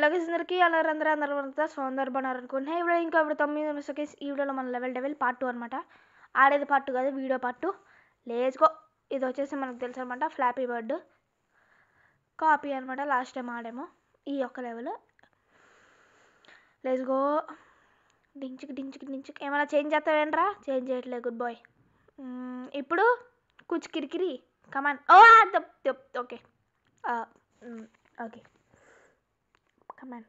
అలాగే అందరికీ అందరూ సౌందర్య అనుకుంటున్నా ఇప్పుడు 9 నిమిషాలకి ఈ వీడియోలో మన లెవెల్ డెవెల్ పార్ట్ 2 అనమాట. ఆడేది పార్ట్ 2 కాదు, వీడియో పార్ట్ 2. Let's go. ఇది వచ్చేసి మనకు తెలుసు అనమాట, ఫ్లాపీ బర్డ్ కాపీ అనమాట. లాస్ట్ టైం ఆడేమో ఈ ఒక్క లెవెల్. Let's go. డించుకు ఏమైనా చేంజ్ చేస్తావేంట్రా? చేంజ్ చేయట్లేదు, గుడ్ బాయ్. ఇప్పుడు కూర్చు కిరికిరి, కమాన్. Okay okay come on.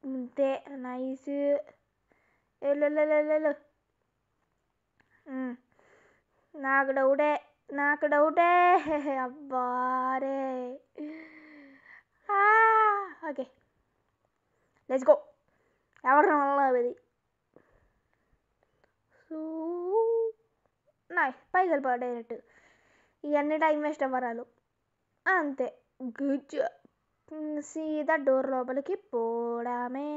అంతే, నైస్. వెళ్ళు. నాకు డౌటే అబ్బారే. Okay let's go. ఎవరు అది నైస్. పైకి వెళ్ళిపో డైరెక్ట్. ఇవన్నీ టైం వేస్ట్ అవ్వరాలు అంతే. గుడ్. సీదా డోర్ లోపలికి పోవడమే.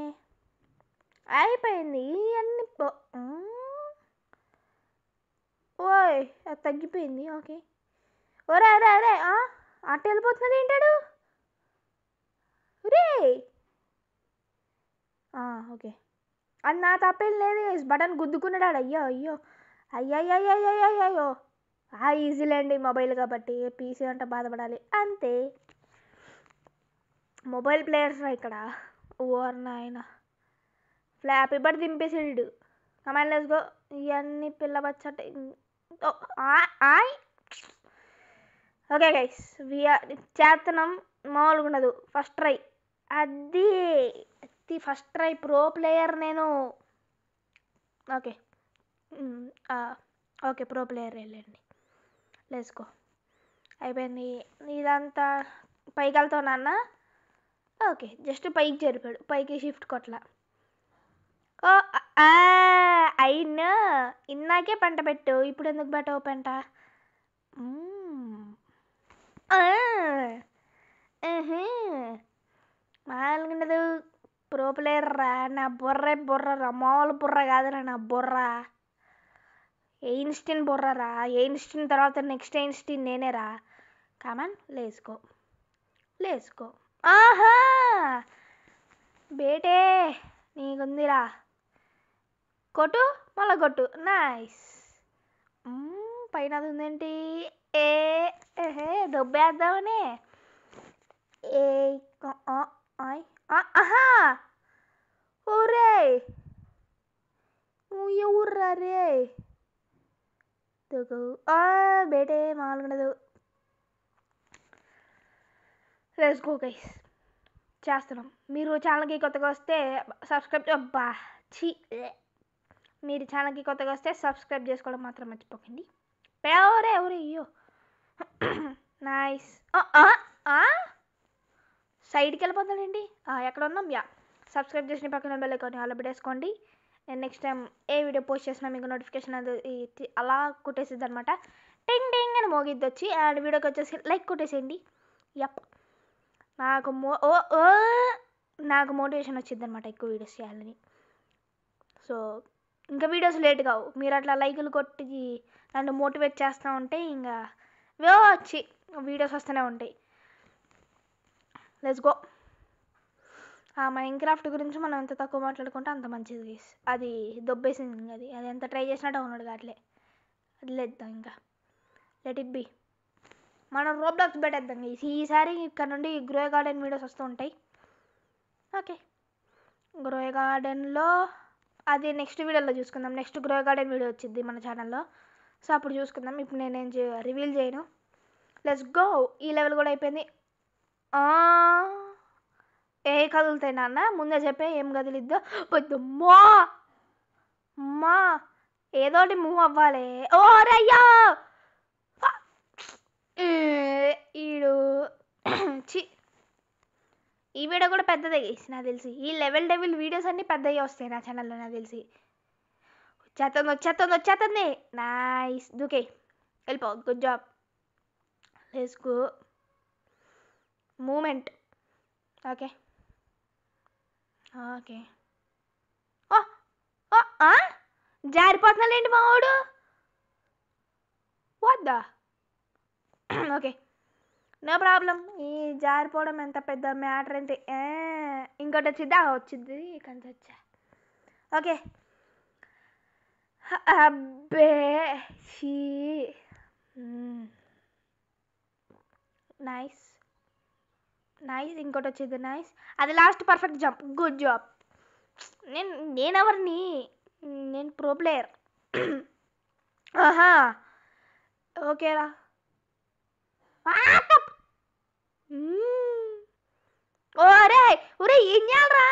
అయిపోయింది ఇవన్నీ. ఓయ్ అది తగ్గిపోయింది. ఓకే. ఒరే అరే అరే అట్ట వెళ్ళిపోతున్నాడు ఏంటాడు రే. ఓకే, అది నా తప్పేం లేదు. బటన్ గుద్దుకున్నాడు. అయ్యో అయ్యో ఈజీలేండి, మొబైల్ కాబట్టి. పీసీ అంటే బాధపడాలి అంతే. మొబైల్ ప్లేయర్స్ ఇక్కడ. ఓర్ నాయన, ఫ్లాపీ బర్డ్ దింపేసాడు. Command let's go. ఇవన్నీ పిల్ల బచ్చట. ఓకే గైస్, చేతనం మామూలుగా ఉండదు. ఫస్ట్ ట్రై అది ఫస్ట్ ట్రై. ప్రో ప్లేయర్ నేను. ఓకే ప్రో ప్లేయర్ వెళ్ళండి. Let's go. అయిపోయింది ఇదంతా. పైకి వెళ్తావు నాన్న. ఓకే, జస్ట్ పైకి జరిపాడు, పైకి షిఫ్ట్ కొట్లా. అయినా ఇన్నాకే పెంట పెట్టు, ఇప్పుడు ఎందుకు పెట్టవు పెంట? మామూలుగా ప్రో ప్లేయర్ రా. నా బుర్ర మామూలు బుర్ర కాదురా నా బుర్ర. ఎయిన్స్టీన్ బుర్రరా. ఎయిన్స్టీన్ తర్వాత నెక్స్ట్ ఎయిన్స్టీన్ నేనేరా. కామన్ లేసుకో. ఆహా బేటే నీకుందిరా. కొట్టు, మళ్ళా కొట్టు. నైస్. పైన అది ఉందేంటి? దొబ్బేద్దామని. ఓరే నువ్వు ఎవర్రా రే? బేటే మామూలుగా. లెట్స్ గో గైస్, చేస్తున్నాం. మీరు ఛానల్కి కొత్తగా వస్తే మీరు ఛానల్కి కొత్తగా వస్తే సబ్స్క్రైబ్ చేసుకోవడం మాత్రం మర్చిపోకండి. అయ్యో నైస్. సైడ్కి వెళ్ళిపోతానండి. ఎక్కడ ఉన్నాం? సబ్స్క్రైబ్ చేసిన పక్కన బెల్ ఐకాన్ అలా పెట్టేసుకోండి. నేను నెక్స్ట్ టైం ఏ వీడియో పోస్ట్ చేసినా మీకు నోటిఫికేషన్ అది అలా కొట్టేసిద్ది అనమాట. టింగ్ అని మోగిద్ది వచ్చి. అండ్ వీడియోకి వచ్చేసి లైక్ కొట్టేసేయండి. నాకు మోటివేషన్ వచ్చింది అనమాట ఎక్కువ వీడియోస్ చేయాలని. సో ఇంకా వీడియోస్ లేట్ కావు. మీరు అట్లా లైకులు కొట్టి నన్ను మోటివేట్ చేస్తూ ఉంటే ఇంకా వచ్చి వీడియోస్ వస్తూనే ఉంటాయి. Let's go. మైన్క్రాఫ్ట్ గురించి మనం ఎంత తక్కువ మాట్లాడుకుంటే అంత మంచిది. అది దొబ్బేసింది. అది ఎంత ట్రై చేసినా డౌన్లోడ్ కావట్లే. అది లేద్దాం ఇంకా. Let it be. మనం రోబ్లాక్స్ పెట్టేద్దాం. ఈసారి ఇక్కడ నుండి గ్రో గార్డెన్ వీడియోస్ వస్తూ ఉంటాయి. ఓకే, గ్రో గార్డెన్లో అది నెక్స్ట్ వీడియోలో చూసుకుందాం. నెక్స్ట్ గ్రో గార్డెన్ వీడియో వచ్చింది మన ఛానల్లో. సో అప్పుడు చూసుకుందాం. ఇప్పుడు నేనేం రివీల్ చేయను. Let's go. ఈ లెవెల్ కూడా అయిపోయింది. ఏ కదులుతాయి నాన్న? ముందే చెప్పే ఏం కదిలిద్దో. అమ్మా ఏదోటి మూవ్ అవ్వాలి. రయ్యో ఈడు చి. ఈ వీడియో కూడా పెద్దదే నాకు తెలిసి. ఈ లెవెల్ డెవిల్ వీడియోస్ అన్నీ పెద్దవి వస్తాయి నా ఛానల్లో నాకు తెలిసి. వచ్చేస్తుంది. నైస్. దూకే వెళ్ళిపో. Good job. Let's go. Moment. Okay జారిపోతున్నాడండి మా వాడు. వద్దా? Okay no problem. ఈ జారిపోవడం ఎంత పెద్ద మ్యాటర్ అంటే ఇంకోటి వచ్చింది కంత వచ్చా. ఓకే. అబ్బే షీ నైస్ నైస్. ఇంకోటి వచ్చింది నైస్. అది last perfect jump. Good job. నేనెవరిని? నేను ప్రో ప్లేయర్. ఆహా ఓకేరా. ఓరే ఒరే ఏం చేయాలరా?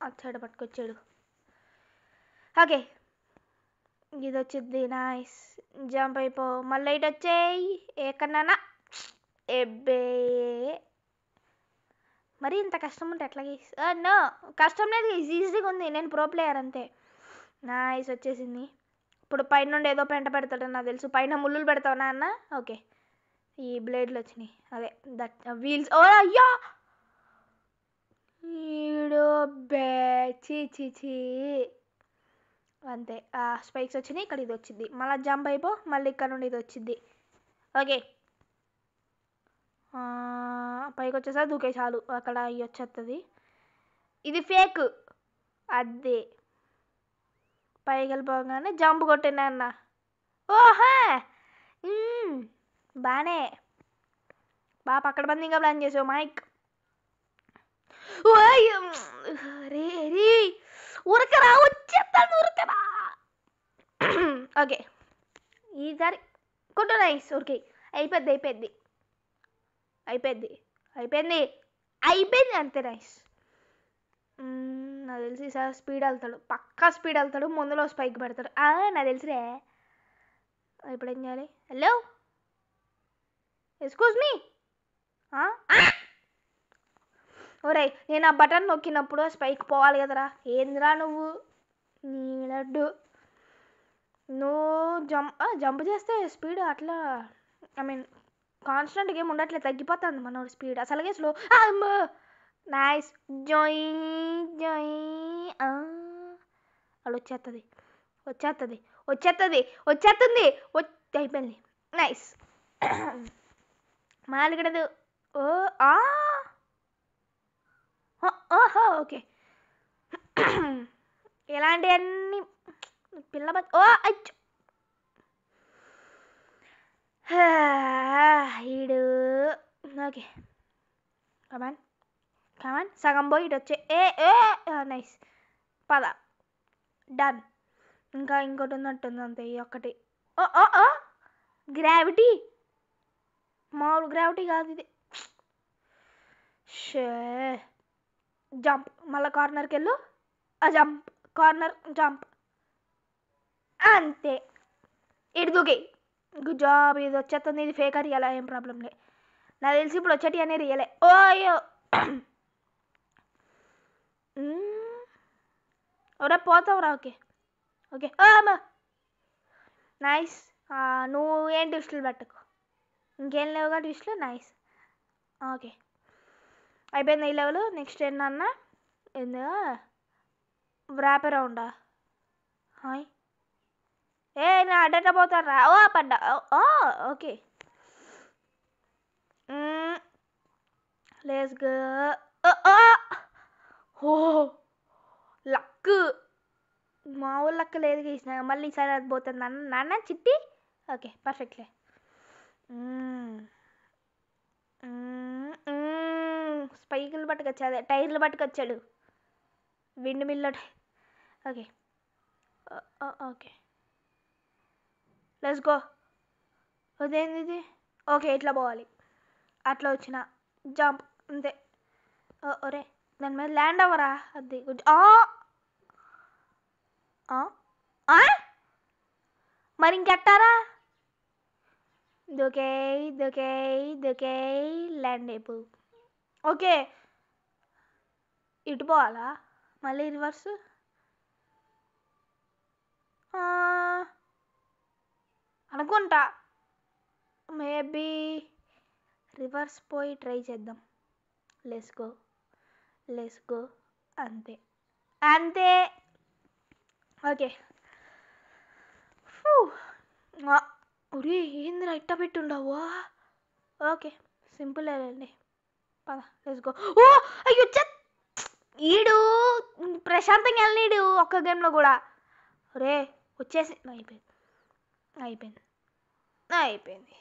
వచ్చాడు పట్టుకొచ్చాడు. ఓకే ఇది వచ్చింది నైస్. జంప్ అయిపో. మళ్ళీ ఇటు వచ్చేయి ఎక్కడన్నా. ఎబ్బే మరి ఇంత కష్టం ఉంటే ఎట్లా గీస్? నో కష్టం లేదు, ఈజీగా ఉంది. నేను ప్రో ప్లేయర్ అంతే. నైస్ వచ్చేసింది. ఇప్పుడు పైన నుండి ఏదో పెంట పెడతాడు నాకు తెలుసు. పైన ముళ్ళులు పెడతావు నాన్న. ఓకే ఈ బ్లేడ్లు వచ్చినాయి. అదే దట్ వీల్స్. ఓ అయ్యా ఈడు చీ చీ చీ. అంతే స్పైక్స్ వచ్చినాయి. ఇక్కడ ఇది వచ్చింది. మళ్ళీ జంప్ అయిపో. మళ్ళీ ఇక్కడ నుండి ఇది వచ్చింది. ఓకే పైకి వచ్చేసా దూకే చాలు. అక్కడ అవి వచ్చేస్తుంది. ఇది ఫేక్. అదే పైకి వెళ్ళిపోగానే జంప్ కొట్టినా అన్న. ఓహా బానే బాగా పక్కడ బందీగా ప్లాన్ చేసావు మైక్. రే రే ఉరకరా వచ్చేస్తాను ఉరకరా. ఓకే ఈసారి కొట్టు. నైస్. ఓకే అయిపోద్ది అయిపోద్ది అయిపోద్ది అయిపోయింది అయిపోయింది అంతే. నైస్. నాకు తెలిసి సార్ స్పీడ్ వెళ్తాడు. పక్కా స్పీడ్ వెళ్తాడు. ముందులో స్పైక్ పెడతాడు. నాకు తెలిసిరే. ఇప్పుడు ఏం చేయాలి? Hello excuse me. ఒరే నేను ఆ బటన్ నొక్కినప్పుడు స్పైక్ పోవాలి కదరా. ఏందిరా నువ్వు నీ లడ్డు. నువ్వు జంప్ చేస్తే స్పీడ్ అట్లా ఐ మీన్ కాన్స్టెంట్గా ఏమి ఉండట్లేదు. తగ్గిపోతుంది మనోడు స్పీడ్. అసలుగే స్లో. నైస్. జోయి జోయి. అది వచ్చేస్తుంది వచ్చేస్తుంది వచ్చేస్తుంది వచ్చేస్తుంది. అయిపోయింది. నైస్. మాలిగడదు. ఓహో ఓకే ఇలాంటివన్నీ పిల్ల అచ్చు ఈడు. ఓకే కమాన్ కమాన్. సగం పోయి ఇటు వచ్చే. నైస్. పద డన్. ఇంకా ఇంకోటి ఉన్నట్టుంది అంతే. ఈ ఒక్కటి. గ్రావిటీ మామూలు గ్రావిటీ కాదు ఇది. షే జంప్. మళ్ళీ కార్నర్కి వెళ్ళు. జంప్ కార్నర్ జంప్ అంతే. ఇటు దూకి. Good job. ఇది వచ్చేస్తుంది. ఇది ఫేక్ రియలా ఏం ప్రాబ్లం లే. నాకు తెలిసి ఇప్పుడు వచ్చేటి అనే రియలే. ఓయ్యో ఒరే పోతావురా. ఓకే ఓకే అమ్మా నైస్. నువ్వు ఏం ట్విస్టులు పెట్టకు. ఇంకేం లేవుగా ట్విస్టులు. నైస్. ఓకే అయిపోయింది ఈ లెవెల్. నెక్స్ట్ ఏంటన్నా ఏందా వ్రాప్ అరౌండా? హాయ్ నా అడ్డట పోతారా? పడ్డా. Okay let's go. లక్ మా ఊళ్ళ లక్ లేదు గీసిన. మళ్ళీ ఈసారి అది పోతుంది నాన్న చిట్టి. ఓకే పర్ఫెక్ట్లే. స్పైకులు పట్టుకొచ్చాడు. టైర్లు పట్టుకొచ్చాడు. విండ్ మిల్లో. Okay okay let's go. అదేంది ఇది? ఓకే ఇట్లా పోవాలి. అట్లా వచ్చిన జంప్ అంతే. ఒరే దాని మీద ల్యాండ్ అవ్వరా. అది మరి ఇంకెట్టారా? దూకే దూకే దూకే ల్యాండ్ అయిపో. ఓకే ఇటు పోవాలా మళ్ళీ రివర్స్? అనుకుంటా మేబీ రివర్స్ పోయి ట్రై చేద్దాం. Let's go let's go. అంతే అంతే. ఓకే ఒరే ఏందిరా ఇట్ట పెట్టుండవు. ఓకే సింపుల్ అండి. పద లెట్స్ గో. ఓ అయ్యో ఈడు ప్రశాంతంగా వెళ్ళనీడు ఒక్క గేమ్లో కూడా. రే వచ్చేసి అయిపోయింది అయిపోయింది అయిపోయింది.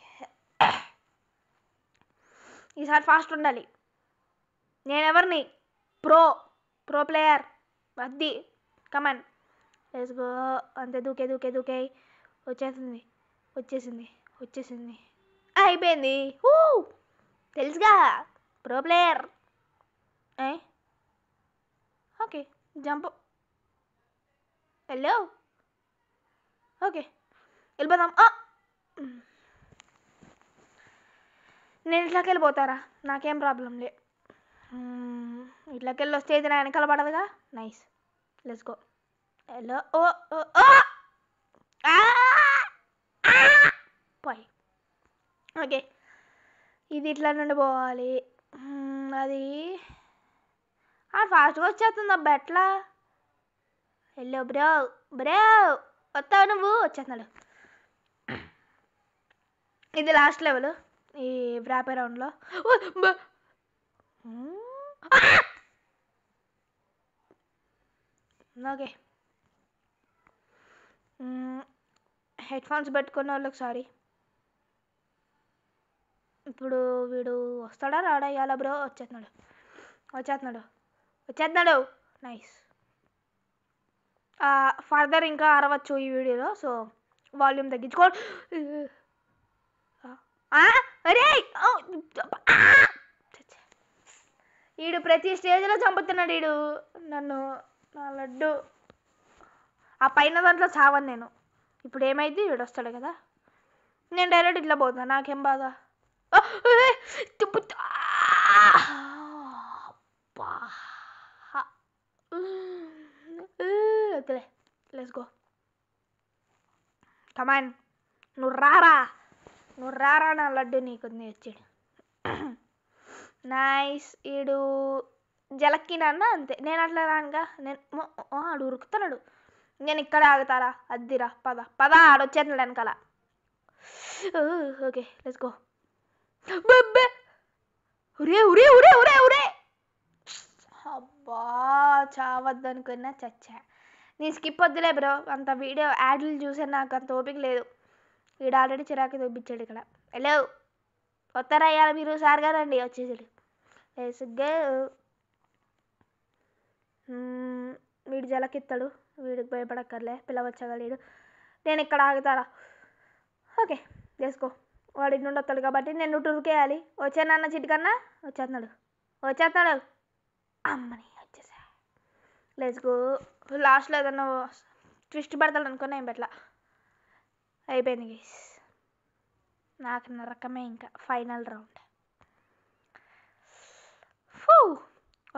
ఈసారి ఫాస్ట్ ఉండాలి. నేనెవరిని? ప్రో ప్లేయర్ అది. Come on let's go. అంతే దూకే దూకే దూకే. వచ్చేసింది వచ్చేసింది వచ్చేసింది అయిపోయింది. తెలుసుగా pro player. Okay jump. Hello okay వెళ్ళిపోదాం. నేను ఇట్లాకి వెళ్ళిపోతారా, నాకేం ప్రాబ్లం లే. ఇట్లాకి వెళ్ళి వస్తే ఇది నా వెనకాల పడదుగా. Nice let's go. హలో పోయి. ఓకే ఇది ఇట్లా నుండి పోవాలి. అది ఫాస్ట్గా వచ్చేస్తుంది అబ్బా ఎట్లా. హలో బ్రో వస్తావు నువ్వు? వచ్చేస్తున్నాడు. ఇది లాస్ట్ లెవెల్ ఈ వ్రాప్ రౌండ్లో. ఓకే హెడ్ ఫోన్స్ పెట్టుకున్న వాళ్ళకి సారీ. ఇప్పుడు వీడు వస్తాడా రాడా? ఇవాళ బ్రో వచ్చేస్తున్నాడు. నైస్. ఫర్దర్ ఇంకా అరవచ్చు ఈ వీడియోలో, సో వాల్యూమ్ తగ్గించుకో. అరే వీడు ప్రతి స్టేజ్లో చంపుతున్నాడు వీడు నన్ను. నా లడ్డు ఆ పైన దాంట్లో చావను నేను. ఇప్పుడు ఏమైంది? వీడు వస్తాడు కదా, నేను డైరెక్ట్ ఇట్లా పోతున్నా. నాకేం బాధ. ఓకేలే లెట్స్ గో. కమాన్ నువ్వు రారా నా లడ్డు. నీకు వచ్చాడు. నైస్. ఈడు జలక్కినన్నా అంతే. నేను అట్లా రానుగా. ఆడు ఉరుకుతున్నాడు. నేను ఇక్కడ ఆగుతారా? అద్దిరా పద ఆడొచ్చేస్తున్నాడు వెనకాల. Okay let's go. ఉరే అబ్బా చావద్దనుకున్నా చచ్చా. నేను స్కిప్ వద్దులే బ్రో, అంత వీడియో యాడ్లు చూసే నాకు అంత ఓపిక లేదు. వీడు ఆల్రెడీ చిరాకు చూపించాడు ఇక్కడ. హలో వస్తారా అయ్యాలి మీరు? సార్ గారు అండి వచ్చేసాడు. వేసుగ్గా వీడు జలకిస్తాడు. వీడికి భయపడక్కర్లే, పిల్లవచ్చగలేడు. నేను ఇక్కడ ఆగుతారా? ఓకే చేసుకో. వాడి నుండి వస్తాడు కాబట్టి నేను టూరుకేయాలి. వచ్చానన్న చిటికన్నా వచ్చేస్తున్నాడు. అమ్మని వచ్చేసా. Let's go. లాస్ట్లో ఏదన్నా ట్విస్ట్ పెడతాడు అనుకున్నా, ఏం పెట్టలా. అయిపోయింది గైస్. నాకు నరకమే ఇంకా. Final round.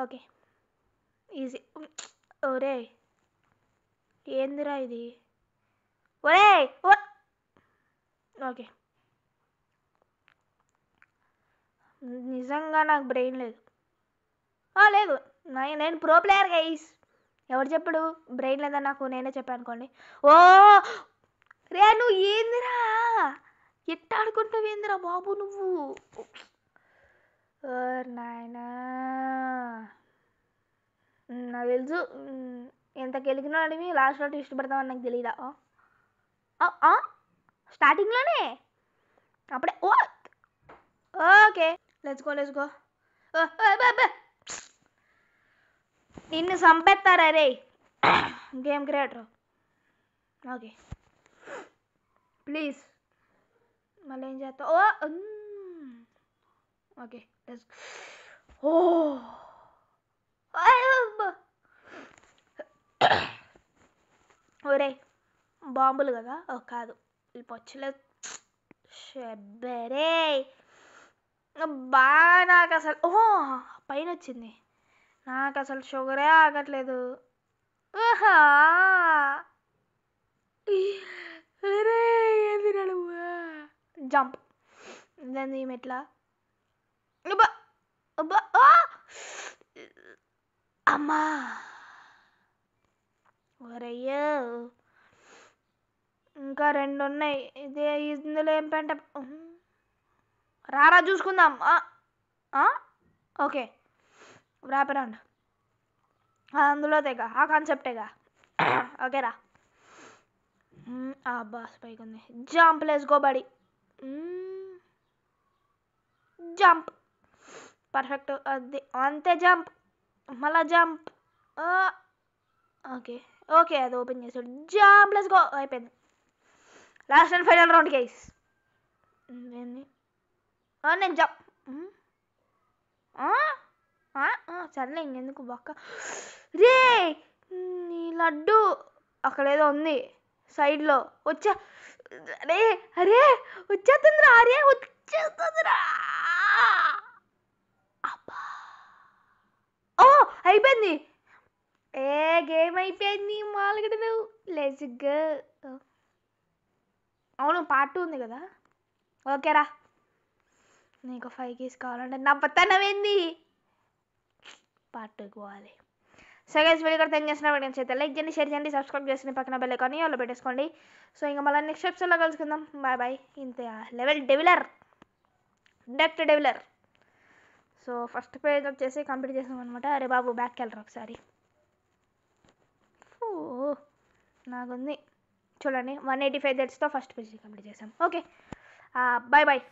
Okay easy. ఒరే ఏందిరా ఇది? ఓకే నిజంగా నాకు బ్రెయిన్ లేదు. లేదు నేను ప్రో ప్లేయర్ గైస్. ఎవరు చెప్పాడు బ్రెయిన్ లేదని? నాకు నేనే చెప్పాను అనుకోండి. రే నువ్వు ఏందిరా ఎట్ట ఆడుకుంటావేందిరా బాబు నువ్వు? నాయనా నాకు తెలుసు ఎంత గెలికినా అడివి లాస్ట్లో ట్విస్ట్ పెడతామని నాకు తెలీదా? స్టార్టింగ్లోనే అప్పుడే. Okay let's go. నిన్ను చంపేస్తారా రే గేమ్ క్రియేటర్? ఓకే ప్లీజ్ మళ్ళీ ఏం చేస్తావు? Okay let's. ఒరే బాంబులు కదా? కాదు ఈ పచ్చులే. షెబ్బరే బా. నాకు అసలు పైన వచ్చింది. నాకు అసలు షుగరే ఆగట్లేదు. జంప్ దాన్ని మెట్లా. అమ్మా ఒరయ్యో ఇంకా 2 ఉన్నాయి. ఇందులో ఏం పెంట? రారా చూసుకుందాం. ఓకే ర్యాప్ అరౌండ్ అందులో తెగ ఆ కాన్సెప్టేగా. ఓకేరా అబ్బా స్పైక్ ఉంది. జంప్ లెట్స్ గో బడి. Jump perfect. అది అంతే జంప్ మళ్ళా జంప్. ఓకే ఓకే అది ఓపెన్ చేసాడు. జంప్ లెట్స్ గో అయిపోయింది. Last and final round guys. ఏంది నేను జంప్. సర్లే ఇంకెందుకు బక్క. రే నీ లడ్డు అక్కడ ఏదో ఉంది సైడ్లో వచ్చా. అరే అరే వచ్చేస్తుందిరా. అరే వచ్చేస్తుందిరా. అబ్బా ఓ అయిపోయింది. గేమ్ అయిపోయింది. మాలగడదు లెట్స్ గో. అవును పార్ట్ 2 ఉంది కదా. ఓకేరా నీకు 5 keys కావాలంటే నా పత్తనమేంది. పార్ట్ 2కి పోవాలి. సో గైస్ వీడియో కూడా చేసిన వీడియోస్ అయితే లైక్ చేయండి, షేర్ చేయండి, సబ్స్క్రైబ్ చేసి పక్కన బెల్ ఐకాన్ ఆల్లో పెట్టేసుకోండి. సో ఇంకా మళ్ళీ నెక్స్ట్ ఎపిసోడ్లో కలుసుకుందాం. Bye bye. ఇంత లెవెల్ డెవిలర్ డెప్త్ డెవిలర్. సో ఫస్ట్ పేజ్ వచ్చేసి కంప్లీట్ చేసాం అనమాట. అరే బాబు బ్యాక్కి వెళ్ళరు ఒకసారి. నాకుంది చూడండి 185 డేట్స్తో ఫస్ట్ పేజ్ కంప్లీట్ చేసాం. Okay bye bye.